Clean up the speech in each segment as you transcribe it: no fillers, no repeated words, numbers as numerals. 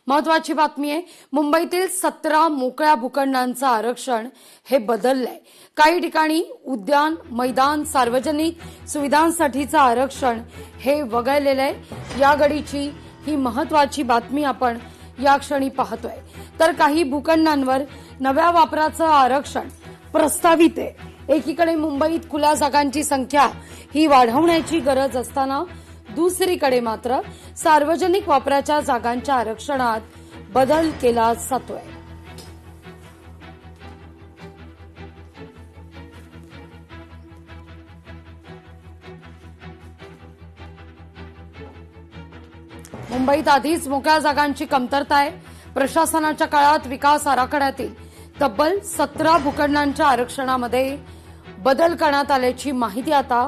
महत्वाची बातमी आहे, मुंबईतील 17 मोकळ्या भूखंडांचं आरक्षण हे बदललंय। काही ठिकाणी उद्यान, मैदान, सार्वजनिक सुविधांसाठीचं आरक्षण हे वगळलेलं आहे। या घडीची ही महत्वाची बातमी आपण या क्षणी पाहतोय। तर काही भूखंडांवर नव्या वापराचं आरक्षण प्रस्तावित आहे। एकीकडे मुंबईत खुल्या जागांची संख्या ही वाढवण्याची गरज असताना दुसरीकडे मात्र सार्वजनिक वापराच्या जागांच्या आरक्षणात बदल केला जातोय। मुंबईत आधीच मोकळ्या जागांची कमतरता आहे। प्रशासनाच्या काळात विकास आराखड्यातील तब्बल 17 भूखंडांच्या आरक्षणामध्ये बदल करण्यात आल्याची माहिती आता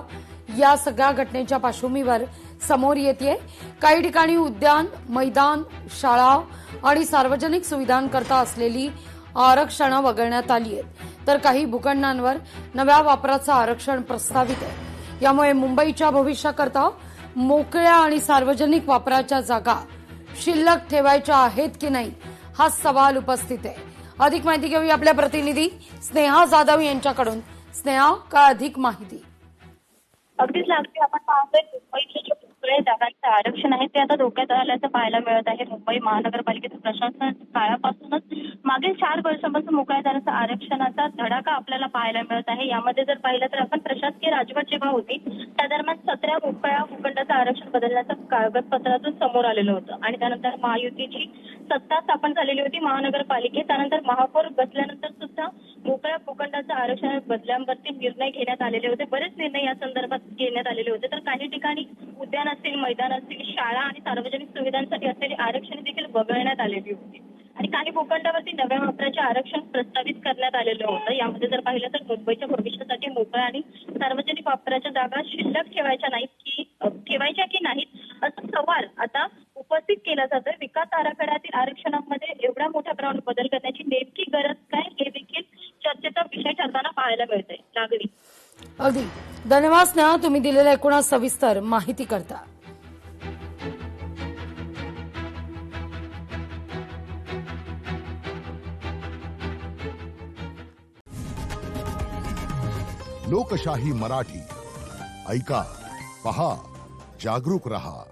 या सगळ्या घटनेच्या पार्श्वभूमीवर समोर येते। काही ठिकाणी उद्यान, मैदान, शाळा आणि सार्वजनिक सुविधांकरता असलेली आरक्षणं वगळण्यात आली आहेत, तर काही भूखंडांवर नव्या वापराचं आरक्षण प्रस्तावित आहे। यामुळे मुंबईच्या भविष्याकरता मोकळ्या आणि सार्वजनिक वापराच्या जागा शिल्लक ठेवायच्या आहेत की नाही हा सवाल उपस्थित आहे। अधिक माहिती घेऊया आपल्या प्रतिनिधी स्नेहा जाधव यांच्याकडून। स्नेहा, काय अधिक माहिती? अगदीच लागते। आपण पाहतोय मुंबईचे जे मोकळ्या जागांचं आरक्षण आहे ते आता धोक्यात आल्याचं पाहायला मिळत आहे। मुंबई महानगरपालिकेच्या प्रशासन काळापासूनच मागील 4 वर्षांपासून मोकळ्या जागांच्या आरक्षणाचा धडाका आपल्याला पाहायला मिळत आहे। यामध्ये जर पाहिलं तर आपण प्रशासकीय राजवट जेव्हा होती त्या दरम्यान 17 मोकळ्या भूखंडाचं आरक्षण बदलण्याचं कागदपत्रातून समोर आलेलं होतं आणि त्यानंतर महायुतीची सत्ता स्थापन झालेली होती महानगरपालिकेत। त्यानंतर महापौर बसल्यानंतर सुद्धा मोकळ्या भूखंडाचं आरक्षण बदल्यांवरती निर्णय घेण्यात आलेले होते। बरेच निर्णय या संदर्भात घेण्यात आलेले होते। तर काही ठिकाणी उद्यान असतील, मैदान असतील, शाळा आणि सार्वजनिक सुविधांसाठी असलेली आरक्षण देखील वगळण्यात आलेली होती आणि काही भूखंडावरती नव्या वापराचे आरक्षण प्रस्तावित करण्यात आलेलं होतं। यामध्ये जर पाहिलं तर मुंबईच्या भविष्यासाठी मोकळ्या आणि सार्वजनिक वापराच्या जागा शिल्लक ठेवायच्या की नाहीत असा सवाल आता उपस्थित केला जातोय। विकास आराखड्यातील आरक्षणामध्ये एवढ्या मोठ्या प्रमाणात बदल करण्याची नेमकी गरज काय हे देखील चर्चेचा विषय ठरताना पाहायला मिळतंय। लागली अगदी धन्यवाद स्नेहा, तुम्ही दिलेल्या एकूण सविस्तर माहिती करता। लोकशाही मराठी ऐका, पहा, जागरूक रहा।